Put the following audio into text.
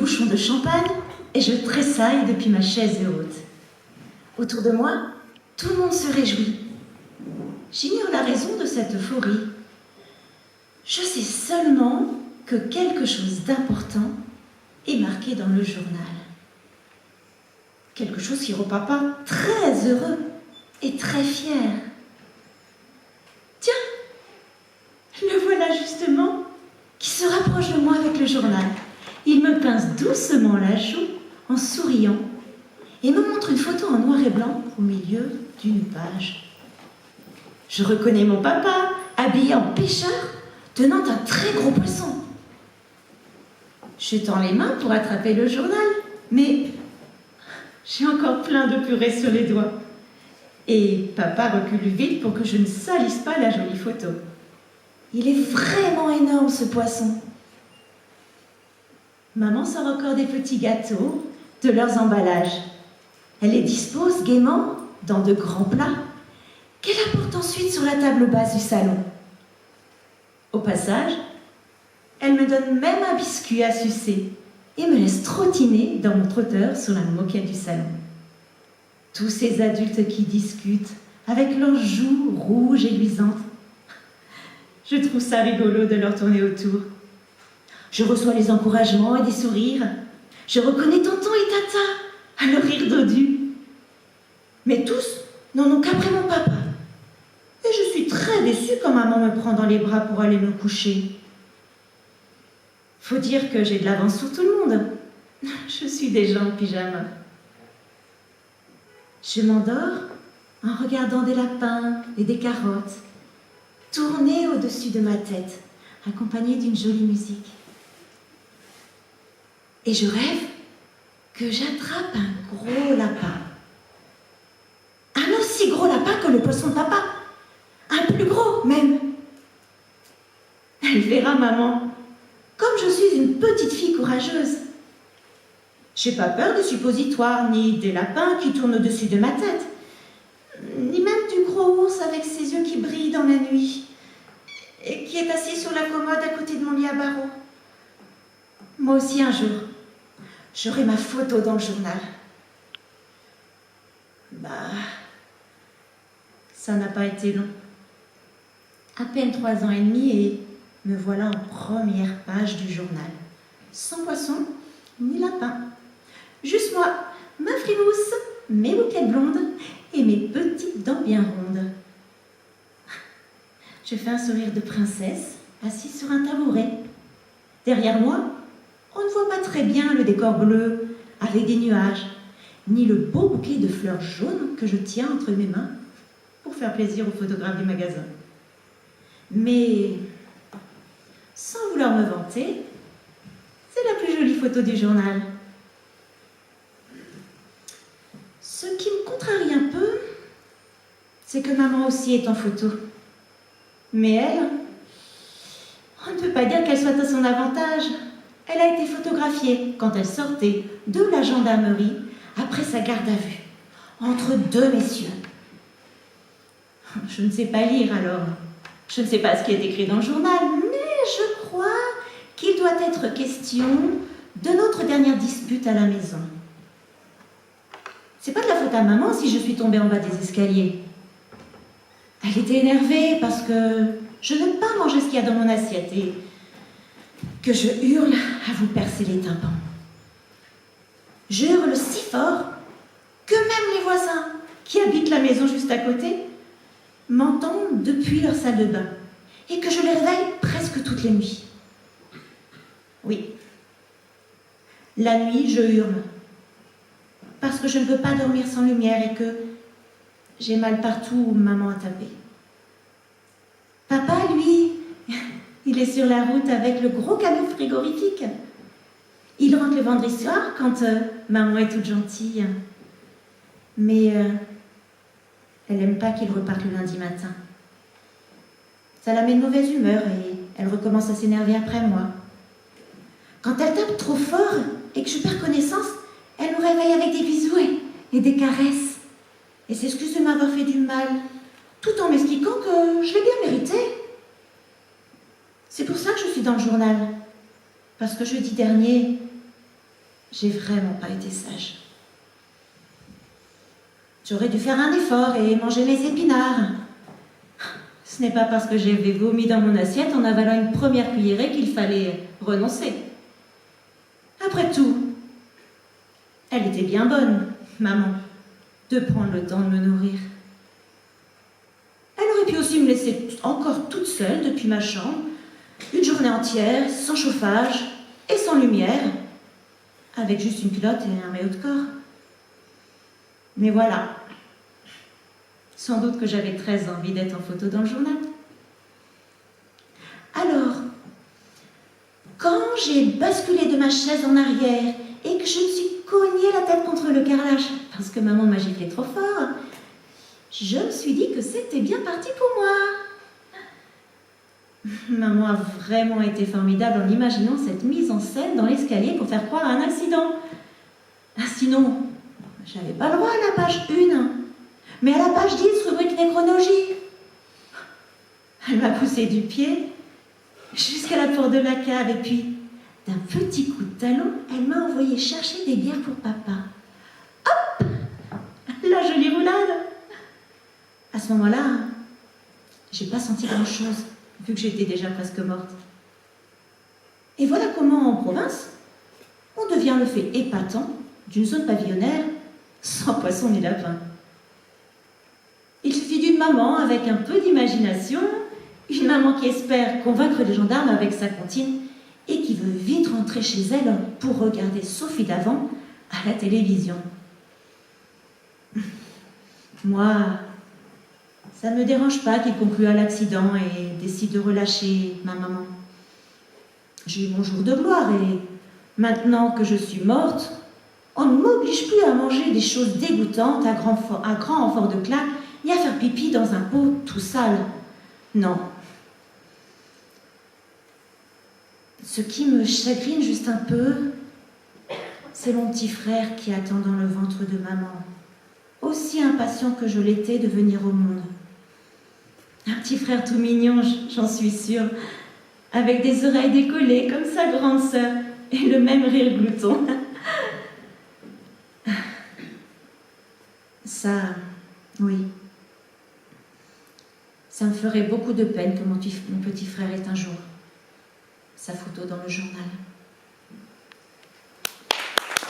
bouchon de champagne et je tressaille depuis ma chaise haute. Autour de moi, tout le monde se réjouit. J'ignore la raison de cette euphorie. Je sais seulement que quelque chose d'important est marqué dans le journal. Quelque chose qui rend papa très heureux et très fier. Tiens, le voilà justement qui se rapproche de moi avec le journal. Il me pince doucement la joue en souriant et me montre une photo en noir et blanc au milieu d'une page. Je reconnais mon papa, habillé en pêcheur, tenant un très gros poisson. Je tends les mains pour attraper le journal, mais j'ai encore plein de purée sur les doigts. Et papa recule vite pour que je ne salisse pas la jolie photo. Il est vraiment énorme, ce poisson. Maman sort encore des petits gâteaux de leurs emballages. Elle les dispose gaiement dans de grands plats qu'elle apporte ensuite sur la table basse du salon. Au passage, elle me donne même un biscuit à sucer et me laisse trottiner dans mon trotteur sur la moquette du salon. Tous ces adultes qui discutent avec leurs joues rouges et luisantes. Je trouve ça rigolo de leur tourner autour. Je reçois les encouragements et des sourires. Je reconnais tonton et tata à leur rire dodu. Mais tous n'en ont qu'après mon papa. Et je suis très déçue quand maman me prend dans les bras pour aller me coucher. Faut dire que j'ai de l'avance sur tout le monde. Je suis déjà en pyjama. Je m'endors en regardant des lapins et des carottes tourner au-dessus de ma tête, accompagnée d'une jolie musique. Et je rêve que j'attrape un gros lapin. Un aussi gros lapin que le poisson de papa. Un plus gros, même. Elle verra maman. Comme je suis une petite fille courageuse. J'ai pas peur des suppositoires, ni des lapins qui tournent au-dessus de ma tête, ni même du gros ours avec ses yeux qui brillent dans la nuit, et qui est assis sur la commode à côté de mon lit à barreaux. Moi aussi, un jour, j'aurai ma photo dans le journal. Ça n'a pas été long. À peine 3 ans et demi et me voilà en première page du journal. Sans poisson, ni lapin. Juste moi, ma frimousse, mes bouclettes blondes et mes petites dents bien rondes. Je fais un sourire de princesse, assise sur un tabouret. Derrière moi, on ne voit pas très bien le décor bleu avec des nuages, ni le beau bouquet de fleurs jaunes que je tiens entre mes mains pour faire plaisir aux photographes du magasin. Mais, sans vouloir me vanter, c'est la plus jolie photo du journal. Ce qui me contrarie un peu, c'est que maman aussi est en photo. Mais elle, on ne peut pas dire qu'elle soit à son avantage. Elle a été photographiée quand elle sortait de la gendarmerie après sa garde à vue, entre 2 messieurs. Je ne sais pas lire alors. Je ne sais pas ce qui est écrit dans le journal, mais je crois qu'il doit être question de notre dernière dispute à la maison. C'est pas de la faute à maman si je suis tombée en bas des escaliers. Elle était énervée parce que je n'aime pas manger ce qu'il y a dans mon assiette et que je hurle à vous percer les tympans. Je hurle si fort que même les voisins qui habitent la maison juste à côté m'entendent depuis leur salle de bain et que je les réveille presque toutes les nuits. Oui, la nuit je hurle parce que je ne peux pas dormir sans lumière et que j'ai mal partout où maman a tapé. Papa, lui, il est sur la route avec le gros camion frigorifique. Il rentre le vendredi soir quand maman est toute gentille. Mais elle n'aime pas qu'il reparte le lundi matin. Ça la met de mauvaise humeur et elle recommence à s'énerver après moi. Quand elle tape trop fort et que je perds connaissance, elle nous réveille avec des bisous et des caresses. Et s'excuse de m'avoir fait du mal, tout en m'expliquant que je l'ai bien mérité. C'est pour ça que je suis dans le journal. Parce que jeudi dernier, j'ai vraiment pas été sage. J'aurais dû faire un effort et manger mes épinards. Ce n'est pas parce que j'avais vomi dans mon assiette en avalant une première cuillerée qu'il fallait renoncer. Après tout, elle était bien bonne, maman, de prendre le temps de me nourrir. Elle aurait pu aussi me laisser encore toute seule depuis ma chambre, une journée entière, sans chauffage et sans lumière, avec juste une culotte et un maillot de corps. Mais voilà, sans doute que j'avais très envie d'être en photo dans le journal. Alors, quand j'ai basculé de ma chaise en arrière et que je me suis cogné la tête contre le carrelage parce que maman m'a giflé trop fort, je me suis dit que c'était bien parti pour moi. Maman a vraiment été formidable en imaginant cette mise en scène dans l'escalier pour faire croire à un accident. Sinon, j'avais pas le droit à la page 1, mais à la page 10, rubrique nécrologie. Elle m'a poussé du pied jusqu'à la porte de la cave et puis, d'un petit coup de talon, elle m'a envoyé chercher des bières pour papa. Hop! La jolie roulade! À ce moment-là, j'ai pas senti grand-chose, vu que j'étais déjà presque morte. Et voilà comment, en province, on devient le fait épatant d'une zone pavillonnaire sans poisson ni lapin. Il suffit d'une maman avec un peu d'imagination, une maman qui espère convaincre les gendarmes avec sa comptine et qui veut vite rentrer chez elle pour regarder Sophie Davant à la télévision. Moi, ça ne me dérange pas qu'il conclue à l'accident et décide de relâcher ma maman. J'ai eu mon jour de gloire et maintenant que je suis morte, on ne m'oblige plus à manger des choses dégoûtantes à grand renfort de claques ni à faire pipi dans un pot tout sale. Non. Ce qui me chagrine juste un peu, c'est mon petit frère qui attend dans le ventre de maman, aussi impatient que je l'étais de venir au monde. Un petit frère tout mignon, j'en suis sûre, avec des oreilles décollées comme sa grande sœur et le même rire glouton. Ça, oui. Ça me ferait beaucoup de peine que mon petit frère ait un jour sa photo dans le journal.